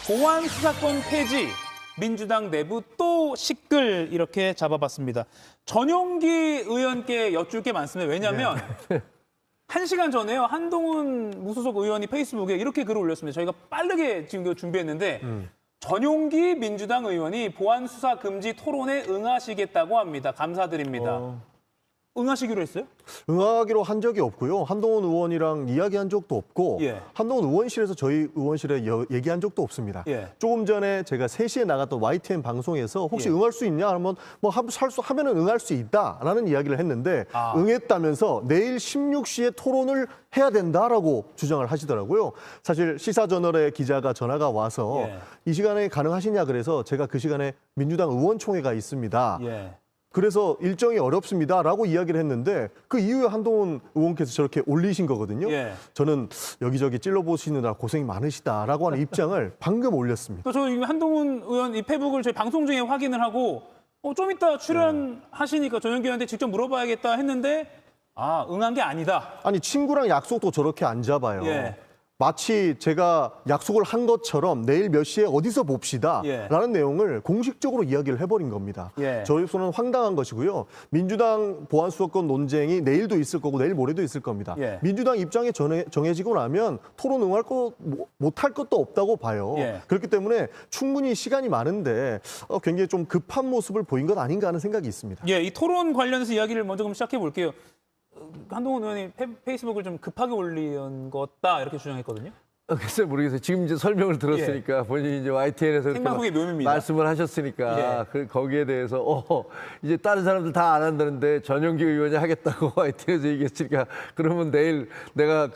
보안 수사권 폐지, 민주당 내부 또 시끌 이렇게 잡아봤습니다. 전용기 의원께 여쭐 게 많습니다. 왜냐하면 한 시간 전에요. 한동훈 무소속 의원이 페이스북에 이렇게 글을 올렸습니다. 저희가 빠르게 지금 이거 준비했는데 전용기 민주당 의원이 보안 수사 금지 토론에 응하시겠다고 합니다. 감사드립니다. 응하시기로 했어요? 응하기로 한 적이 없고요. 한동훈 의원이랑 이야기한 적도 없고 예. 한동훈 의원실에서 저희 의원실에 얘기한 적도 없습니다. 예. 조금 전에 제가 3시에 나갔던 YTN 방송에서 혹시 예. 응할 수 있냐 하면 하면은 응할 수 있다라는 이야기를 했는데 응했다면서 내일 16시에 토론을 해야 된다라고 주장을 하시더라고요. 사실 시사저널의 기자가 전화가 와서 예. 이 시간에 가능하시냐 그래서 제가 그 시간에 민주당 의원총회가 있습니다. 예. 그래서 일정이 어렵습니다라고 이야기를 했는데 그 이후에 한동훈 의원께서 저렇게 올리신 거거든요. 예. 저는 여기저기 찔러보시느라 고생이 많으시다라고 하는 입장을 방금 올렸습니다. 저 지금 한동훈 의원 이 페북을 저희 방송 중에 확인을 하고 좀 이따 출연하시니까 전용기 의원한테 직접 물어봐야겠다 했는데 응한 게 아니다. 아니 친구랑 약속도 저렇게 안 잡아요. 예. 마치 제가 약속을 한 것처럼 내일 몇 시에 어디서 봅시다 예. 라는 내용을 공식적으로 이야기를 해버린 겁니다. 예. 저희로서는 황당한 것이고요. 민주당 보안수사권 논쟁이 내일도 있을 거고 내일 모레도 있을 겁니다. 예. 민주당 입장이 정해지고 나면 토론 응할 못할 것도 없다고 봐요. 예. 그렇기 때문에 충분히 시간이 많은데 굉장히 좀 급한 모습을 보인 것 아닌가 하는 생각이 있습니다. 예, 이 토론 관련해서 이야기를 먼저 좀 시작해 볼게요. 한동훈 의원이 페이스북을 좀 급하게 올린 거다 이렇게 주장했거든요. 글쎄 모르겠어요. 지금 이제 설명을 들었으니까 본인이 이제 YTN에서 생방송의 묘미입니다. 말씀을 하셨으니까 거기에 대해서 이제 다른 사람들 다 안 한다는데 전용기 의원이 하겠다고 YTN에서 얘기했으니까 그러면 내일 내가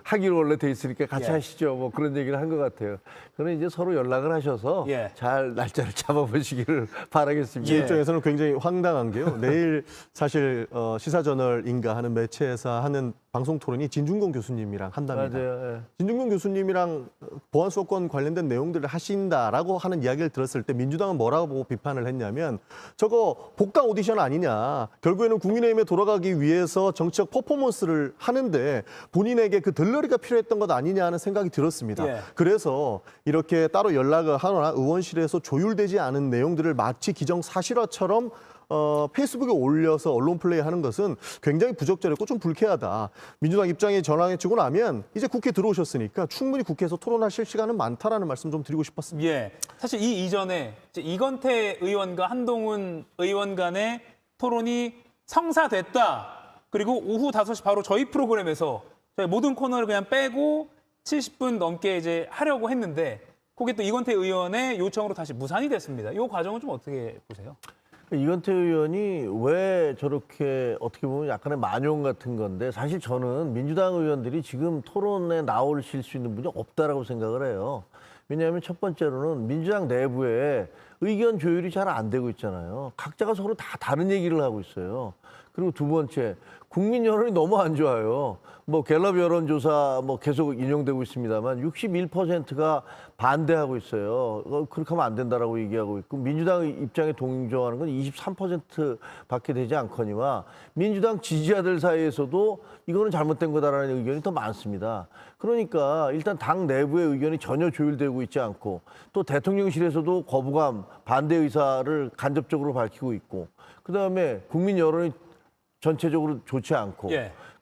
하기로 원래 돼 있으니까 같이 하시죠. 뭐 그런 얘기를 한 것 같아요. 그럼 이제 서로 연락을 하셔서 잘 날짜를 잡아보시기를 바라겠습니다. 제 입장에서는 굉장히 황당한 게요. 내일 사실 시사저널인가 하는 매체에서 하는 방송 토론이 진중권 교수님이랑 한답니다. 맞아요. 진중권 교수님이랑 보안수사권 관련된 내용들을 하신다라고 하는 이야기를 들었을 때 민주당은 뭐라고 비판을 했냐면 저거 복당 오디션 아니냐. 결국에는 국민의힘에 돌아가기 위해서 정치적 퍼포먼스를 하는데 본인에게 그 들러리가 필요했던 것 아니냐 하는 생각이 들었습니다. 그래서 이렇게 따로 연락을 하거나 의원실에서 조율되지 않은 내용들을 마치 기정사실화처럼 페이스북에 올려서 언론 플레이하는 것은 굉장히 부적절했고 좀 불쾌하다. 민주당 입장이 전환해지고 나면 이제 국회 들어오셨으니까 충분히 국회에서 토론하실 시간은 많다라는 말씀 좀 드리고 싶었습니다. 예, 사실 이 이전에 이제 이건태 의원과 한동훈 의원 간의 토론이 성사됐다. 그리고 오후 5시 바로 저희 프로그램에서 저희 모든 코너를 그냥 빼고 70분 넘게 이제 하려고 했는데 그게 또 이건태 의원의 요청으로 다시 무산이 됐습니다. 이 과정은 좀 어떻게 보세요? 이건태 의원이 왜 저렇게 어떻게 보면 약간의 만용 같은 건데 사실 저는 민주당 의원들이 지금 토론에 나오실 수 있는 분이 없다라고 생각을 해요. 왜냐하면 첫 번째로는 민주당 내부에 의견 조율이 잘 안 되고 있잖아요. 각자가 서로 다 다른 얘기를 하고 있어요. 그리고 두 번째, 국민 여론이 너무 안 좋아요. 뭐 갤럽 여론조사 뭐 계속 인용되고 있습니다만 61%가 반대하고 있어요. 그렇게 하면 안 된다라고 얘기하고 있고 민주당 입장에 동조하는 건 23%밖에 되지 않거니와 민주당 지지자들 사이에서도 이거는 잘못된 거다라는 의견이 더 많습니다. 그러니까 일단 당 내부의 의견이 전혀 조율되고 있지 않고 또 대통령실에서도 거부감, 반대 의사를 간접적으로 밝히고 있고 그다음에 국민 여론이 전체적으로 좋지 않고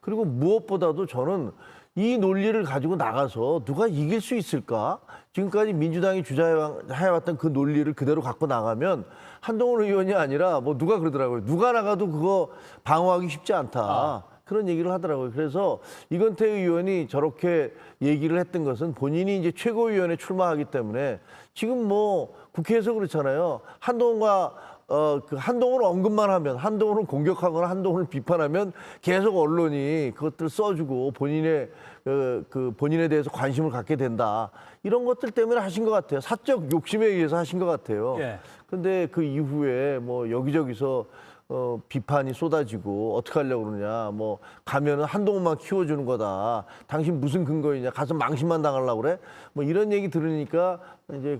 그리고 무엇보다도 저는 이 논리를 가지고 나가서 누가 이길 수 있을까? 지금까지 민주당이 주장해왔던 그 논리를 그대로 갖고 나가면 한동훈 의원이 아니라 뭐 누가 그러더라고요. 누가 나가도 그거 방어하기 쉽지 않다. 그런 얘기를 하더라고요. 그래서 이건태 의원이 저렇게 얘기를 했던 것은 본인이 이제 최고위원회 출마하기 때문에 지금 뭐 국회에서 그렇잖아요. 한동훈을 언급만 하면, 한동훈을 공격하거나 한동훈을 비판하면 계속 언론이 그것들을 써주고 본인의 본인에 대해서 관심을 갖게 된다. 이런 것들 때문에 하신 것 같아요. 사적 욕심에 의해서 하신 것 같아요. 근데 그 이후에 뭐 여기저기서 비판이 쏟아지고 어떻게 하려고 그러냐. 뭐 가면은 한동훈만 키워주는 거다. 당신 무슨 근거이냐. 가서 망신만 당하려고 그래. 뭐 이런 얘기 들으니까 이제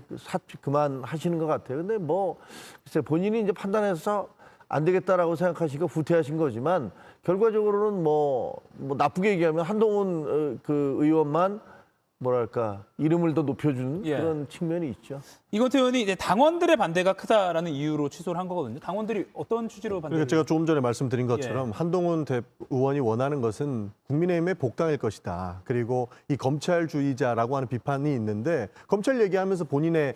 그만 하시는 것 같아요. 근데 뭐 글쎄 본인이 이제 판단해서 안 되겠다라고 생각하시니까 후퇴하신 거지만 결과적으로는 뭐 나쁘게 얘기하면 한동훈 그 의원만 뭐랄까 이름을 더 높여주는 예. 그런 측면이 있죠. 이건태 의원이 이제 당원들의 반대가 크다라는 이유로 취소를 한 거거든요. 당원들이 어떤 취지로 반대를? 그러니까 제가 조금 전에 말씀드린 것처럼 한동훈 의원이 원하는 것은 국민의힘의 복당일 것이다. 그리고 이 검찰주의자라고 하는 비판이 있는데 검찰 얘기하면서 본인의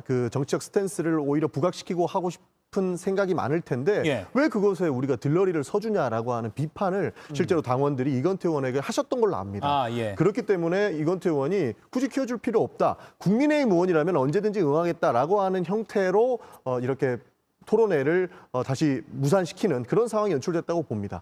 그 정치적 스탠스를 오히려 부각시키고 하고 싶은 생각이 많을 텐데 예. 왜 그것에 우리가 들러리를 서주냐라고 하는 비판을 실제로 당원들이 이건태 의원에게 하셨던 걸로 압니다. 아, 예. 그렇기 때문에 이건태 의원이 굳이 키워줄 필요 없다. 국민의힘 의원이라면 언제든지 응하겠다라고 하는 형태로 이렇게 토론회를 다시 무산시키는 그런 상황이 연출됐다고 봅니다.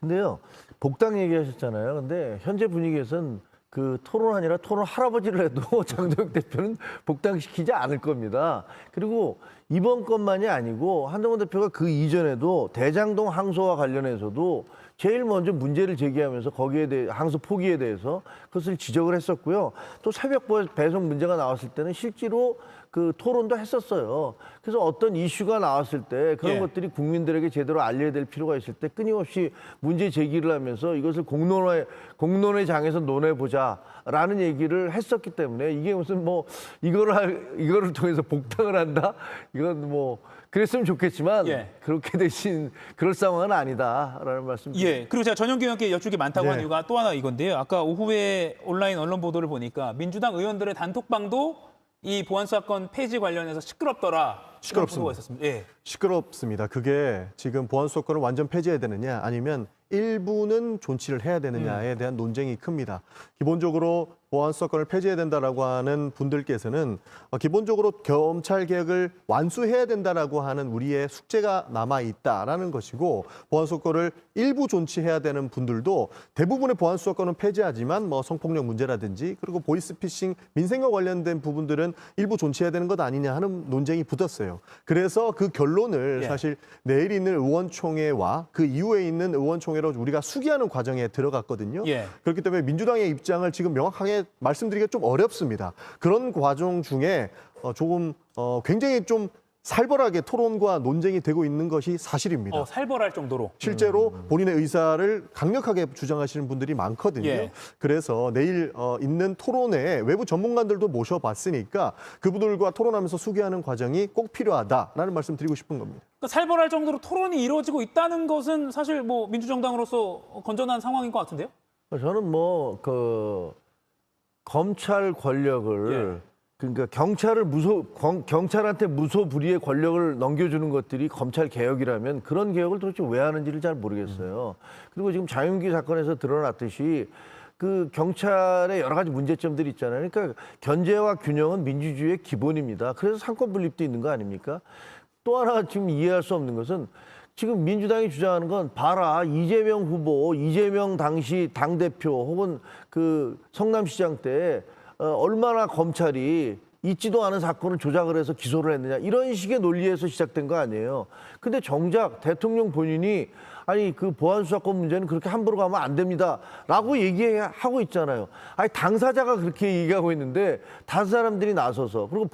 근데요, 복당 얘기하셨잖아요. 근데 현재 분위기에선 그 토론 아니라 토론 할아버지를 해도 장동혁 대표는 복당시키지 않을 겁니다. 그리고 이번 것만이 아니고 한동훈 대표가 그 이전에도 대장동 항소와 관련해서도 제일 먼저 문제를 제기하면서 거기에 대해 항소 포기에 대해서 그것을 지적을 했었고요. 또 새벽 배송 문제가 나왔을 때는 실제로 그 토론도 했었어요. 그래서 어떤 이슈가 나왔을 때 그런 예. 것들이 국민들에게 제대로 알려야 될 필요가 있을 때 끊임없이 문제 제기를 하면서 이것을 공론의 장에서 논해보자라는 얘기를 했었기 때문에 이게 무슨 뭐 이거를 통해서 복당을 한다? 이건 뭐 그랬으면 좋겠지만 예. 그렇게 대신 그럴 상황은 아니다라는 말씀. 예. 그리고 제가 전용기 의원께 여쭙기 많다고 네. 한 이유가 또 하나 이건데요. 아까 오후에 온라인 언론 보도를 보니까 민주당 의원들의 단톡방도 이 보안수사권 폐지 관련해서 시끄럽더라. 시끄럽습니다. 보도가 있었습니다. 예. 시끄럽습니다. 그게 지금 보안수사권을 완전 폐지해야 되느냐 아니면 일부는 존치를 해야 되느냐에 대한 논쟁이 큽니다. 기본적으로 보안수사권을 폐지해야 된다라고 하는 분들께서는 기본적으로 검찰개혁을 완수해야 된다라고 하는 우리의 숙제가 남아있다라는 것이고 보안수사권을 일부 존치해야 되는 분들도 대부분의 보안수사권은 폐지하지만 뭐 성폭력 문제라든지 그리고 보이스피싱 민생과 관련된 부분들은 일부 존치해야 되는 것 아니냐 하는 논쟁이 붙었어요. 그래서 그 결론을 예. 사실 내일 있는 의원총회와 그 이후에 있는 의원총회로 우리가 수기하는 과정에 들어갔거든요. 예. 그렇기 때문에 민주당의 입장을 지금 명확하게 말씀드리기가 좀 어렵습니다. 그런 과정 중에 조금 굉장히 좀 살벌하게 토론과 논쟁이 되고 있는 것이 사실입니다. 살벌할 정도로. 실제로 본인의 의사를 강력하게 주장하시는 분들이 많거든요. 예. 그래서 내일 있는 토론회에 외부 전문가들도 모셔봤으니까 그분들과 토론하면서 수기하는 과정이 꼭 필요하다라는 말씀 드리고 싶은 겁니다. 그러니까 살벌할 정도로 토론이 이루어지고 있다는 것은 사실 뭐 민주정당으로서 건전한 상황인 것 같은데요. 저는 뭐 그 검찰 권력을 그러니까 경찰한테 무소불위의 권력을 넘겨주는 것들이 검찰 개혁이라면 그런 개혁을 도대체 왜 하는지를 잘 모르겠어요. 그리고 지금 장윤기 사건에서 드러났듯이 그 경찰의 여러 가지 문제점들이 있잖아요. 그러니까 견제와 균형은 민주주의의 기본입니다. 그래서 상권 분립도 있는 거 아닙니까? 또 하나 지금 이해할 수 없는 것은 지금 민주당이 주장하는 건 봐라 이재명 후보, 이재명 당시 당대표 혹은 그 성남시장 때 얼마나 검찰이 있지도 않은 사건을 조작을 해서 기소를 했느냐 이런 식의 논리에서 시작된 거 아니에요. 근데 정작 대통령 본인이 아니 그 보안수사권 문제는 그렇게 함부로 가면 안 됩니다라고 얘기하고 있잖아요. 아니 당사자가 그렇게 얘기하고 있는데 다른 사람들이 나서서 그리고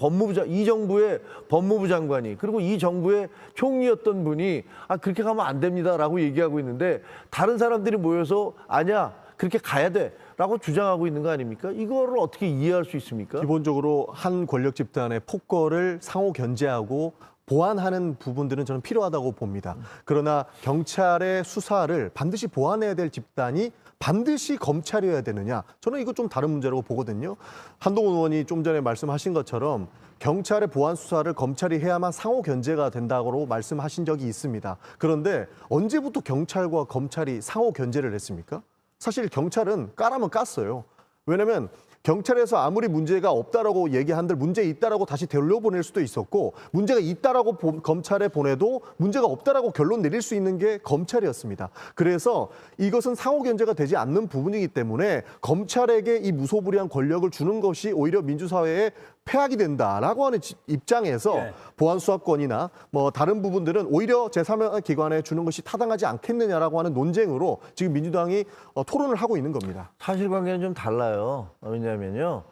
이 정부의 법무부 장관이 그리고 이 정부의 총리였던 분이 아 그렇게 가면 안 됩니다라고 얘기하고 있는데 다른 사람들이 모여서 아니야 그렇게 가야 돼라고 주장하고 있는 거 아닙니까? 이거를 어떻게 이해할 수 있습니까? 기본적으로 한 권력 집단의 폭거를 상호 견제하고 보완하는 부분들은 저는 필요하다고 봅니다. 그러나 경찰의 수사를 반드시 보완해야 될 집단이 반드시 검찰이어야 되느냐? 저는 이거 좀 다른 문제라고 보거든요. 한동훈 의원이 좀 전에 말씀하신 것처럼 경찰의 보안 수사를 검찰이 해야만 상호 견제가 된다고 말씀하신 적이 있습니다. 그런데 언제부터 경찰과 검찰이 상호 견제를 했습니까? 사실 경찰은 까라면 깠어요. 왜냐하면 경찰에서 아무리 문제가 없다라고 얘기한들 문제 있다라고 다시 돌려보낼 수도 있었고 문제가 있다라고 검찰에 보내도 문제가 없다라고 결론 내릴 수 있는 게 검찰이었습니다. 그래서 이것은 상호 견제가 되지 않는 부분이기 때문에 검찰에게 이 무소불위한 권력을 주는 것이 오히려 민주사회에 폐악이 된다라고 하는 입장에서 보안수사권이나 뭐 다른 부분들은 오히려 제3기관에 주는 것이 타당하지 않겠느냐라고 하는 논쟁으로 지금 민주당이 토론을 하고 있는 겁니다. 사실관계는 좀 달라요. 왜냐하면요.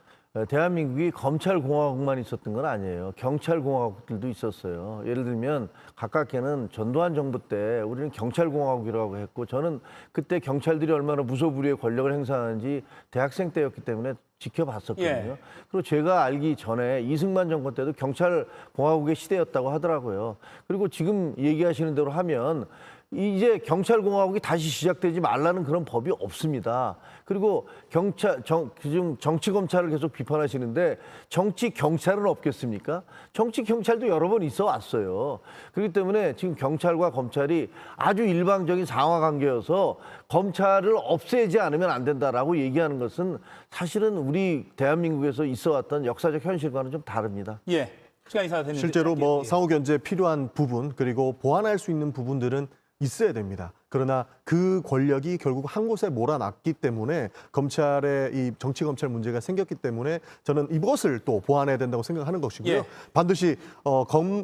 대한민국이 검찰공화국만 있었던 건 아니에요. 경찰공화국들도 있었어요. 예를 들면 가깝게는 전두환 정부 때 우리는 경찰공화국이라고 했고 저는 그때 경찰들이 얼마나 무소불위의 권력을 행사하는지 대학생 때였기 때문에 지켜봤었거든요. 예. 그리고 제가 알기 전에 이승만 정권 때도 경찰공화국의 시대였다고 하더라고요. 그리고 지금 얘기하시는 대로 하면 이제 경찰공화국이 다시 시작되지 말라는 그런 법이 없습니다. 그리고 지금 정치검찰을 계속 비판하시는데 정치경찰은 없겠습니까? 정치경찰도 여러 번 있어 왔어요. 그렇기 때문에 지금 경찰과 검찰이 아주 일방적인 상하관계여서 검찰을 없애지 않으면 안 된다라고 얘기하는 것은 사실은 우리 대한민국에서 있어 왔던 역사적 현실과는 좀 다릅니다. 예. 시간이 다 됐는데 실제로 짧게, 뭐 예. 상호 견제에 필요한 부분 그리고 보완할 수 있는 부분들은 있어야 됩니다. 그러나 그 권력이 결국 한 곳에 몰아놨기 때문에 검찰의 이 정치 검찰 문제가 생겼기 때문에 저는 이것을 또 보완해야 된다고 생각하는 것이고요. 예. 반드시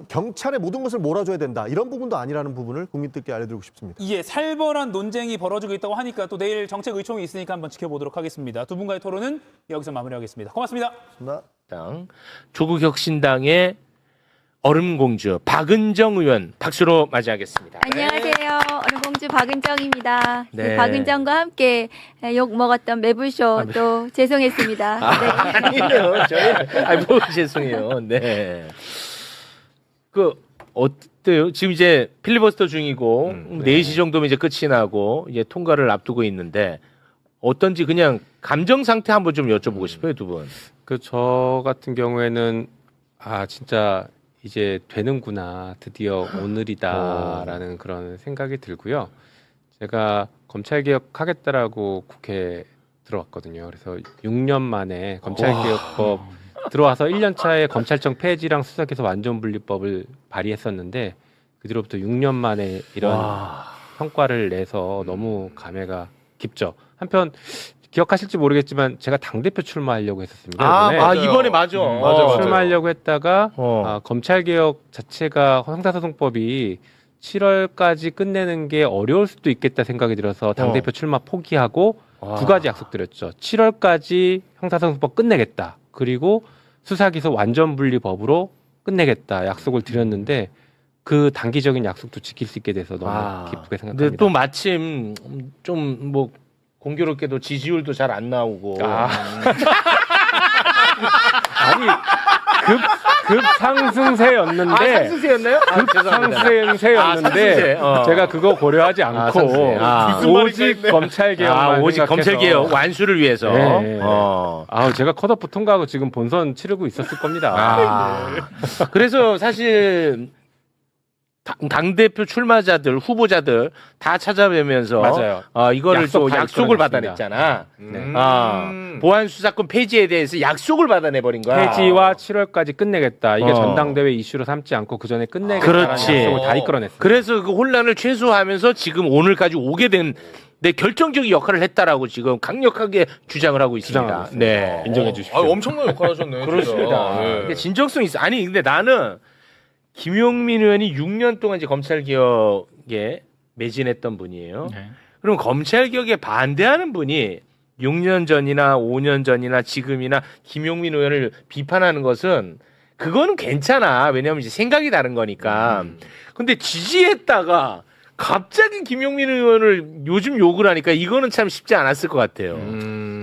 경찰의 모든 것을 몰아줘야 된다. 이런 부분도 아니라는 부분을 국민들께 알려드리고 싶습니다. 예, 살벌한 논쟁이 벌어지고 있다고 하니까 또 내일 정책 의총이 있으니까 한번 지켜보도록 하겠습니다. 두 분과의 토론은 여기서 마무리하겠습니다. 고맙습니다. 조국 혁신당의 얼음공주 박은정 의원 박수로 맞이하겠습니다. 안녕하세요. 얼음공주 박은정입니다. 네. 박은정과 함께 욕 먹었던 매불쇼 또 죄송했습니다. 네. 아니요, 뭐 죄송해요. 네. 어때요? 지금 이제 필리버스터 중이고 4시 정도면 이제 끝이 나고 이제 통과를 앞두고 있는데 어떤지 그냥 감정 상태 한번 좀 여쭤보고 싶어요, 두 분. 저 같은 경우에는 진짜 이제 되는구나, 드디어 오늘이다라는 그런 생각이 들고요. 제가 검찰개혁하겠다라고 국회에 들어왔거든요. 그래서 6년 만에 검찰개혁법 들어와서 1년 차에 검찰청 폐지랑 수사기소 완전분리법을 발의했었는데 그 뒤로부터 6년 만에 이런 성과를 내서 너무 감회가 깊죠. 한편 기억하실지 모르겠지만 제가 당대표 출마하려고 했었습니다. 이번에. 이번에 맞아. 출마하려고 했다가 검찰개혁 자체가 형사소송법이 7월까지 끝내는 게 어려울 수도 있겠다 생각이 들어서 당대표 출마 포기하고 두 가지 약속드렸죠. 7월까지 형사소송법 끝내겠다. 그리고 수사기소 완전분리법으로 끝내겠다 약속을 드렸는데 그 단기적인 약속도 지킬 수 있게 돼서 너무 기쁘게 생각합니다. 근데 또 마침 좀 뭐 공교롭게도 지지율도 잘 안 나오고. 아니 급 상승세였는데 상승세였나요? 상승세였는데 제가 그거 고려하지 않고 오직 검찰개혁만 오직 검찰개혁 완수를 위해서. 네. 제가 컷오프 통과하고 지금 본선 치르고 있었을 겁니다. 그래서 사실 당대표 출마자들, 후보자들 다 찾아뵈면서 맞아요. 이거를 또 약속을 이끌어냈습니다. 받아냈잖아. 네. 보안 수사권 폐지에 대해서 약속을 받아내버린 거야. 폐지와 7월까지 끝내겠다. 이게 전당대회 이슈로 삼지 않고 그 전에 끝내겠다는 약속을 다 이끌어냈습니다. 그래서 그 혼란을 최소화하면서 지금 오늘까지 오게 된 내 결정적인 역할을 했다라고 지금 강력하게 주장을 하고 있습니다. 네, 인정해 주십시오. 엄청난 역할 하셨네요. 그렇습니다. 진짜. 근데 진정성이 있어. 아니 근데 나는 김용민 의원이 6년 동안 이제 검찰개혁에 매진했던 분이에요. 그럼 검찰개혁에 반대하는 분이 6년 전이나 5년 전이나 지금이나 김용민 의원을 비판하는 것은 그거는 괜찮아. 왜냐하면 이제 생각이 다른 거니까. 근데 지지했다가 갑자기 김용민 의원을 요즘 욕을 하니까 이거는 참 쉽지 않았을 것 같아요.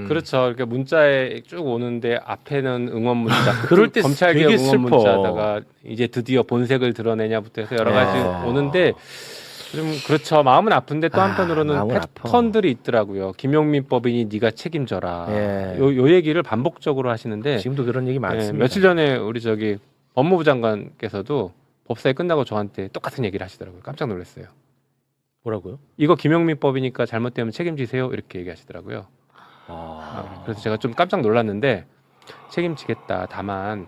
그렇죠. 이렇게 문자에 쭉 오는데 앞에는 응원 문자, 그럴 때 검찰개혁 되게 응원 슬퍼. 문자다가 이제 드디어 본색을 드러내냐부터 해서 여러 가지 오는데 좀 그렇죠. 마음은 아픈데 또 한편으로는 마음은 패턴들이 있더라고요. 김용민 법인이 네가 책임져라. 예. 요 얘기를 반복적으로 하시는데 지금도 그런 얘기 많습니다. 며칠 전에 우리 법무부 장관께서도 법사위 끝나고 저한테 똑같은 얘기를 하시더라고요. 깜짝 놀랐어요. 뭐라고요? 이거 김용민 법이니까 잘못되면 책임지세요. 이렇게 얘기하시더라고요. 그래서 제가 좀 깜짝 놀랐는데 책임지겠다. 다만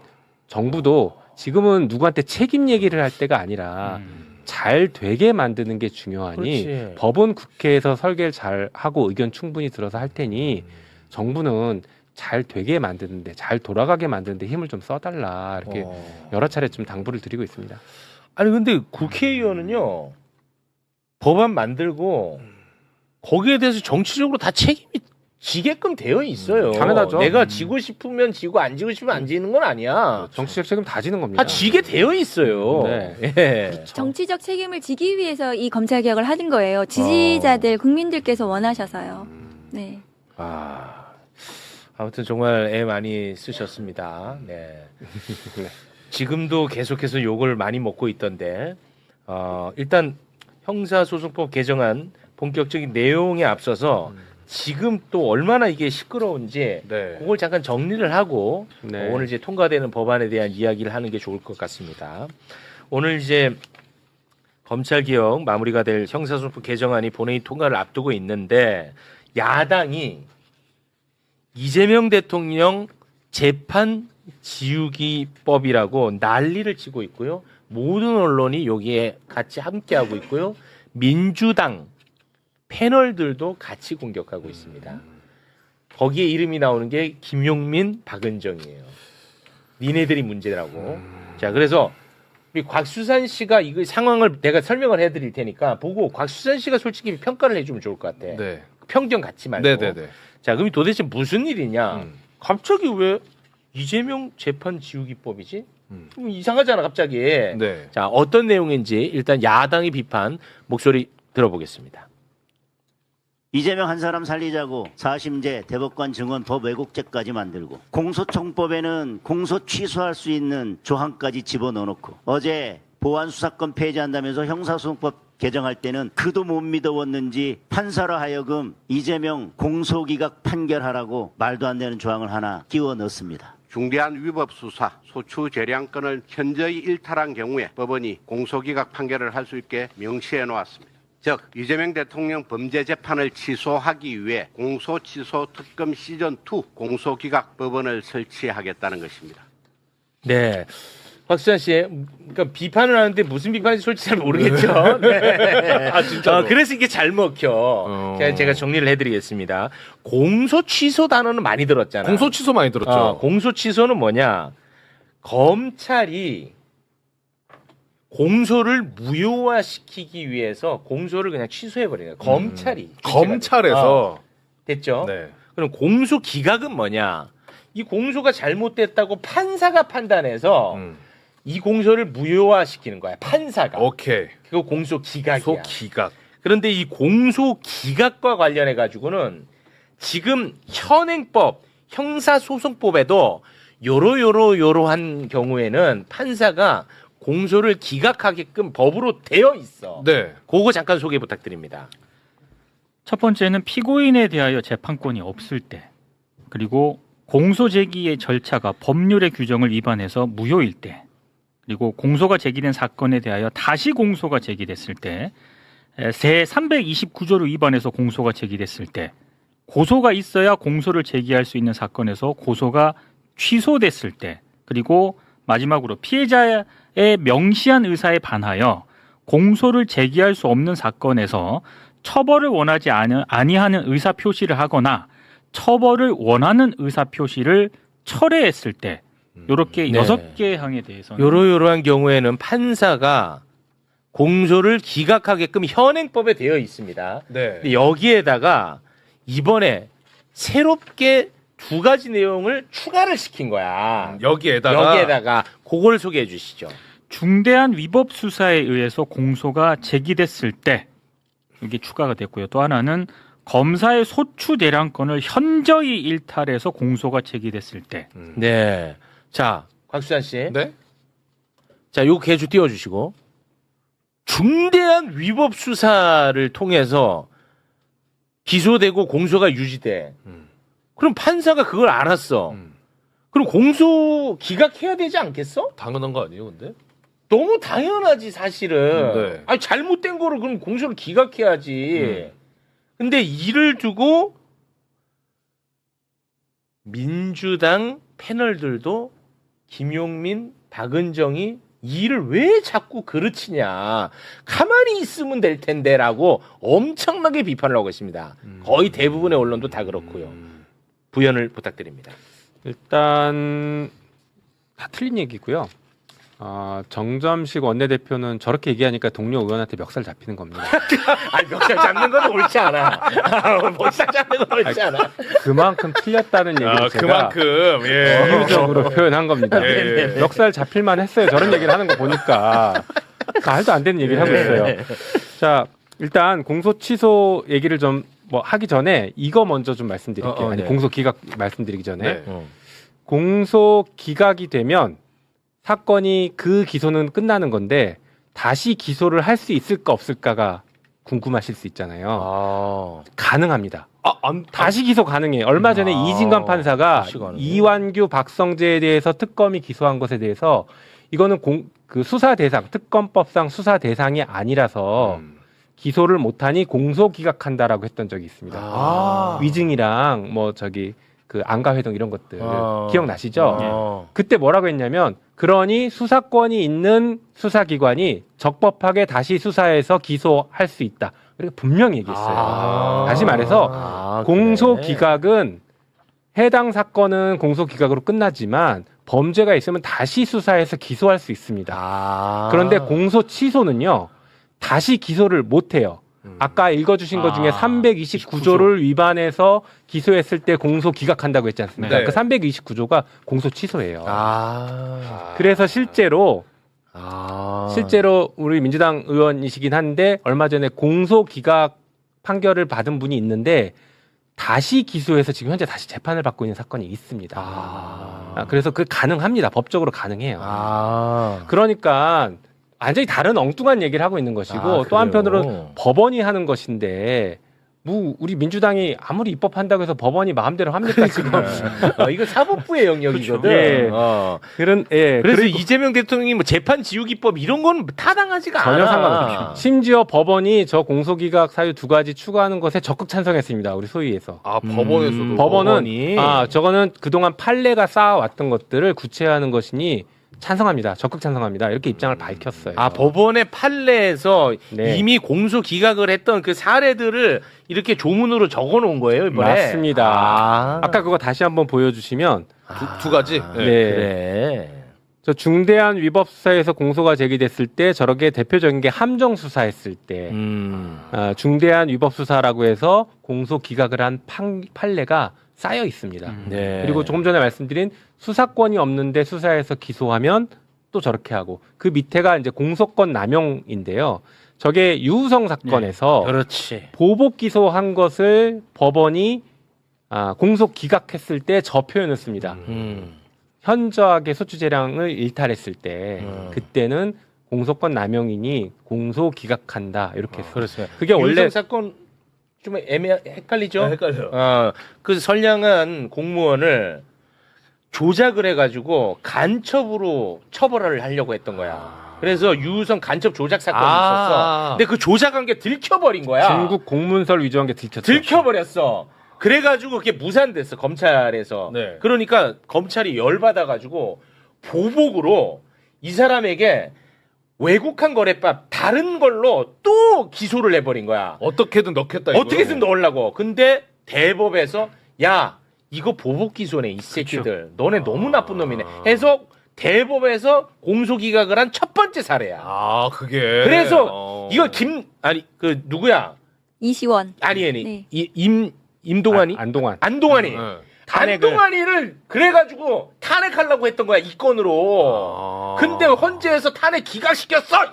정부도 지금은 누구한테 책임 얘기를 할 때가 아니라 잘 되게 만드는 게 중요하니 그렇지. 법은 국회에서 설계를 잘 하고 의견 충분히 들어서 할 테니 정부는 잘 되게 만드는데 잘 돌아가게 만드는데 힘을 좀 써달라 이렇게 여러 차례 좀 당부를 드리고 있습니다. 아니 근데 국회의원은요 법안 만들고 거기에 대해서 정치적으로 다 책임이 지게끔 되어 있어요. 당연하죠. 내가 지고 싶으면 지고 안 지고 싶으면 안 지는 건 아니야. 정치적 책임 다 지는 겁니다. 다 지게 되어 있어요. 네. 예. 정치적 책임을 지기 위해서 이 검찰 개혁을 하는 거예요. 지지자들, 국민들께서 원하셔서요. 네. 아무튼 정말 애 많이 쓰셨습니다. 네. 지금도 계속해서 욕을 많이 먹고 있던데 일단 형사소송법 개정안 본격적인 내용에 앞서서 지금 또 얼마나 이게 시끄러운지 네. 그걸 잠깐 정리를 하고 네. 오늘 이제 통과되는 법안에 대한 이야기를 하는 게 좋을 것 같습니다. 오늘 이제 검찰 개혁 마무리가 될 형사소송법 개정안이 본회의 통과를 앞두고 있는데 야당이 이재명 대통령 재판 지우기법이라고 난리를 치고 있고요. 모든 언론이 여기에 같이 함께하고 있고요. 민주당 패널들도 같이 공격하고 있습니다. 거기에 이름이 나오는 게 김용민, 박은정이에요. 니네들이 문제라고. 자, 그래서 우리 곽수산 씨가 이거 상황을 내가 설명을 해드릴 테니까 보고 곽수산 씨가 솔직히 평가를 해주면 좋을 것 같아. 네. 평정 갖지 말고. 네네네. 자, 그럼 도대체 무슨 일이냐? 갑자기 왜 이재명 재판 지우기법이지? 좀 이상하잖아, 갑자기. 네. 자, 어떤 내용인지 일단 야당의 비판 목소리 들어보겠습니다. 이재명 한 사람 살리자고 사심제, 대법관 증언법 왜곡죄까지 만들고 공소청법에는 공소 취소할 수 있는 조항까지 집어넣어놓고 어제 보안수사권 폐지한다면서 형사소송법 개정할 때는 그도 못 믿어왔는지 판사로 하여금 이재명 공소기각 판결하라고 말도 안 되는 조항을 하나 끼워 넣습니다. 중대한 위법 수사, 소추 재량권을 현저히 일탈한 경우에 법원이 공소기각 판결을 할 수 있게 명시해 놓았습니다. 즉 이재명 대통령 범죄 재판을 취소하기 위해 공소취소 특검 시즌2 공소기각 법원을 설치하겠다는 것입니다. 네. 박수찬 씨, 그러니까 비판을 하는데 무슨 비판인지 솔직히 잘 모르겠죠. 네. 그래서 이게 잘 먹혀. 제가 정리를 해드리겠습니다. 공소 취소 단어는 많이 들었잖아. 공소 취소 많이 들었죠. 공소 취소는 뭐냐? 검찰이 공소를 무효화시키기 위해서 공소를 그냥 취소해버려요. 검찰이. 검찰에서 됐죠? 네. 그럼 공소 기각은 뭐냐? 이 공소가 잘못됐다고 판사가 판단해서 이 공소를 무효화시키는 거야. 판사가. 오케이. 그거 공소 기각이야. 공소 기각. 그런데 이 공소 기각과 관련해 가지고는 지금 현행법, 형사소송법에도 요러한 경우에는 판사가 공소를 기각하게끔 법으로 되어 있어. 네. 그거 잠깐 소개 부탁드립니다. 첫 번째는 피고인에 대하여 재판권이 없을 때, 그리고 공소 제기의 절차가 법률의 규정을 위반해서 무효일 때, 그리고 공소가 제기된 사건에 대하여 다시 공소가 제기됐을 때, 제 329조를 위반해서 공소가 제기됐을 때, 고소가 있어야 공소를 제기할 수 있는 사건에서 고소가 취소됐을 때, 그리고 마지막으로 피해자의 명시한 의사에 반하여 공소를 제기할 수 없는 사건에서 처벌을 원하지 아니하는 의사 표시를 하거나 처벌을 원하는 의사 표시를 철회했을 때, 이렇게 네. 6개 항에 대해서는 요러한 경우에는 판사가 공소를 기각하게끔 현행법에 되어 있습니다. 네. 근데 여기에다가 이번에 새롭게 2가지 내용을 추가를 시킨 거야. 여기에다가 그걸 소개해 주시죠. 중대한 위법 수사에 의해서 공소가 제기됐을 때, 이게 추가가 됐고요. 또 하나는 검사의 소추 대량권을 현저히 일탈해서 공소가 제기됐을 때. 네. 자, 곽수찬 씨. 네. 자, 요 개주 띄워주시고. 중대한 위법 수사를 통해서 기소되고 공소가 유지돼. 그럼 판사가 그걸 알았어. 그럼 공소 기각해야 되지 않겠어? 당연한 거 아니에요, 근데? 너무 당연하지, 사실은. 네. 아니, 잘못된 거를 그럼 공소를 기각해야지. 근데 이를 두고 민주당 패널들도 김용민, 박은정이 이 일을 왜 자꾸 그르치냐. 가만히 있으면 될 텐데라고 엄청나게 비판을 하고 있습니다. 거의 대부분의 언론도 다 그렇고요. 부연을 부탁드립니다. 일단 다 틀린 얘기고요. 정점식 원내대표는 저렇게 얘기하니까 동료 의원한테 믹살 잡히는 겁니다. 아니 멱살 잡는 건 옳지 않아. 멱살 잡는 건 옳지 않아. 그만큼 틀렸다는 얘기를 제가 그만큼 예. 비유적으로 표현한 겁니다. 멱살 잡힐만 했어요. 저런 얘기를 하는 거 보니까 말도 안 되는 얘기를 하고 있어요. 자, 일단 공소 취소 얘기를 좀 뭐 하기 전에 이거 먼저 좀 말씀드릴게요. 아니, 네. 공소 기각 말씀드리기 전에 네. 공소 기각이 되면 사건이 그 기소는 끝나는 건데 다시 기소를 할 수 있을까 없을까가 궁금하실 수 있잖아요. 가능합니다. 다시 기소 가능해요. 얼마 전에 이진관 판사가 다시 가능해요? 이완규, 박성재에 대해서 특검이 기소한 것에 대해서 이거는 그 수사 대상, 특검법상 수사 대상이 아니라서 기소를 못하니 공소 기각한다라고 했던 적이 있습니다. 위증이랑 뭐 그 안가회동 이런 것들 기억나시죠? 그때 뭐라고 했냐면 그러니 수사권이 있는 수사기관이 적법하게 다시 수사해서 기소할 수 있다. 이렇게 분명히 얘기했어요. 다시 말해서 공소 기각은 해당 사건은 공소 기각으로 끝나지만 범죄가 있으면 다시 수사해서 기소할 수 있습니다. 그런데 공소 취소는요. 다시 기소를 못 해요. 아까 읽어주신 것 중에 329조를 위반해서 기소했을 때 공소 기각한다고 했지 않습니까? 네. 그 329조가 공소 취소예요. 그래서 실제로 우리 민주당 의원이시긴 한데 얼마 전에 공소 기각 판결을 받은 분이 있는데 다시 기소해서 지금 현재 다시 재판을 받고 있는 사건이 있습니다. 그래서 그 가능합니다. 법적으로 가능해요. 그러니까 완전히 다른 엉뚱한 얘기를 하고 있는 것이고 또 한편으로는 법원이 하는 것인데 뭐 우리 민주당이 아무리 입법한다고 해서 법원이 마음대로 합니까 지금? 이거 사법부의 영역이거든. 예. 그래서 그리고 이재명 대통령이 뭐 재판 지우기법 이런 건 타당하지가 않아. 전혀 상관없죠. 심지어 법원이 저 공소기각 사유 2가지 추가하는 것에 적극 찬성했습니다. 우리 소위에서. 법원에서도. 법원은 저거는 그동안 판례가 쌓아왔던 것들을 구체화하는 것이니 찬성합니다. 적극 찬성합니다. 이렇게 입장을 밝혔어요. 법원의 판례에서 네. 이미 공소 기각을 했던 그 사례들을 이렇게 조문으로 적어 놓은 거예요, 이번에. 맞습니다. 아까 그거 다시 한번 보여주시면 두 가지. 네. 그래. 저 중대한 위법 수사에서 공소가 제기됐을 때 저렇게 대표적인 게 함정 수사했을 때 중대한 위법 수사라고 해서 공소 기각을 한 판례가 쌓여 있습니다. 네. 그리고 조금 전에 말씀드린 수사권이 없는데 수사해서 기소하면 또 저렇게 하고 그 밑에가 이제 공소권 남용인데요. 저게 유우성 사건에서 그렇지. 보복 기소한 것을 법원이 공소 기각했을 때 저 표현을 씁니다. 현저하게 소추 재량을 일탈했을 때 그때는 공소권 남용이니 공소 기각한다 이렇게 했어요. 그렇습니다. 그게 원래 사건 좀 헷갈리죠? 헷갈려요. 그 선량한 공무원을 조작을 해가지고 간첩으로 처벌을 하려고 했던 거야. 그래서 유우성 간첩 조작 사건이 있었어. 근데 그 조작한 게 들켜버린 거야. 중국 공문서를 위조한 게 들켰죠. 들켜버렸어. 그래가지고 그게 무산됐어, 검찰에서. 네. 그러니까 검찰이 열받아가지고 보복으로 이 사람에게 외국한 거래법 다른 걸로 또 기소를 해버린 거야. 어떻게든 넣겠다. 이거요. 어떻게든 넣으려고. 근데 대법에서 야 이거 보복 기소네 이 새끼들. 너네 너무 나쁜 놈이네. 해서 대법에서 공소기각을 한 첫 번째 사례야. 그게. 그래서 이거 그 누구야? 이시원. 아니 네. 임동환이? 안동환이. 네. 안동환이를 그래가지고 탄핵하려고 했던 거야 이 건으로. 근데 헌재에서 탄핵 기각시켰어.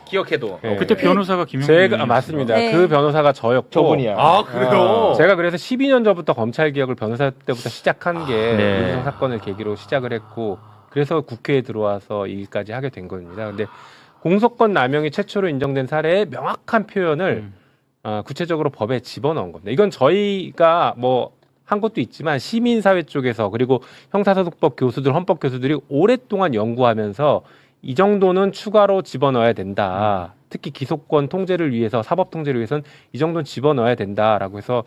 기억해도. 네. 그때 변호사가 김용민. 제가 맞습니다. 네. 그 변호사가 저였고. 저분이야. 그래요? 제가 그래서 12년 전부터 검찰 개혁을 변호사 때부터 시작한 게 네. 유우성 사건을 계기로 시작을 했고 그래서 국회에 들어와서 이 일까지 하게 된 겁니다. 근데 공소권 남용이 최초로 인정된 사례의 명확한 표현을 구체적으로 법에 집어넣은 겁니다. 이건 저희가 뭐 한 것도 있지만 시민사회 쪽에서 그리고 형사소송법 교수들, 헌법 교수들이 오랫동안 연구하면서 이 정도는 추가로 집어넣어야 된다. 특히 기소권 통제를 위해서 사법 통제를 위해서는 이 정도는 집어넣어야 된다라고 해서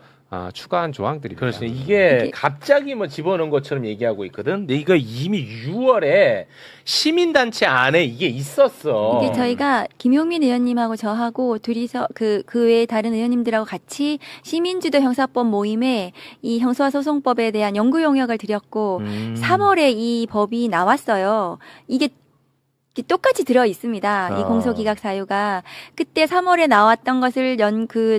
추가한 조항들입니다. 그렇습니다. 이게 갑자기 뭐 집어넣은 것처럼 얘기하고 있거든. 근데 이거 이미 6월에 시민단체 안에 이게 있었어. 이게 저희가 김용민 의원님하고 저하고 둘이서 그 외에 다른 의원님들하고 같이 시민주도 형사법 모임에 이 형사소송법에 대한 연구 용역을 드렸고 3월에 이 법이 나왔어요. 이게 똑같이 들어 있습니다. 이 공소기각 사유가 그때 3월에 나왔던 것을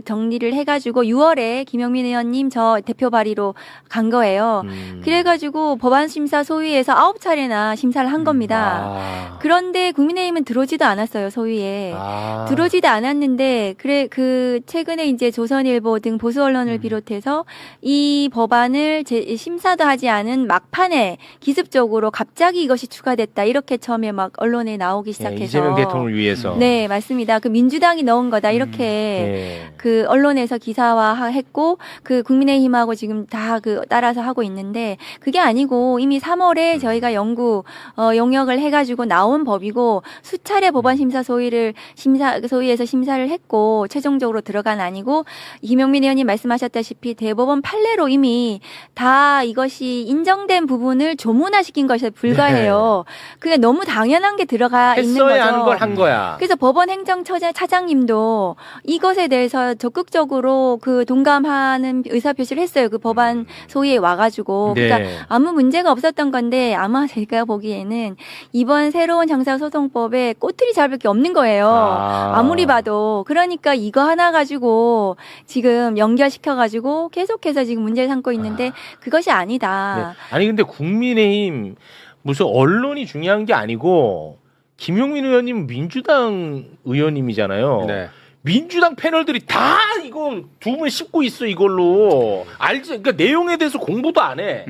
정리를 해가지고 6월에 김용민 의원님 저 대표 발의로 간 거예요. 그래가지고 법안심사 소위에서 9차례나 심사를 한 겁니다. 그런데 국민의힘은 들어오지도 않았어요. 소위에 들어오지도 않았는데 최근에 이제 조선일보 등 보수 언론을 비롯해서 이 법안을 심사도 하지 않은 막판에 기습적으로 갑자기 이것이 추가됐다 이렇게 처음에 막 언론에 나오기 시작해서 네, 이재명 대통령을 위해서. 네, 맞습니다. 그 민주당이 넣은 거다 이렇게 그 언론에서 기사화했고 그 국민의힘하고 지금 다 따라서 하고 있는데 그게 아니고 이미 3월에 저희가 용역을 해가지고 나온 법이고 수차례 법안 심사 소위에서 심사를 했고 최종적으로 들어간 아니고 김용민 의원님 말씀하셨다시피 대법원 판례로 이미 다 이것이 인정된 부분을 조문화시킨 것에 불과해요. 그게 너무 당연한 게 들어가 있는 거죠. 했어야 하는 걸 한 거야. 그래서 법원 행정처장님도 이것에 대해서 적극적으로 동감하는 의사표시를 했어요. 그 법안 소위에 와가지고. 네. 그러니까 아무 문제가 없었던 건데 아마 제가 보기에는 이번 새로운 형사소송법에 꼬투리 잡을 게 없는 거예요. 아무리 봐도. 그러니까 이거 하나 가지고 지금 연결시켜가지고 계속해서 지금 문제를 삼고 있는데 그것이 아니다. 네. 아니 근데 국민의힘 무슨 언론이 중요한 게 아니고 김용민 의원님 민주당 의원님이잖아요. 네. 민주당 패널들이 다 이거 두 분 씹고 있어 이걸로 알지? 그러니까 내용에 대해서 공부도 안 해.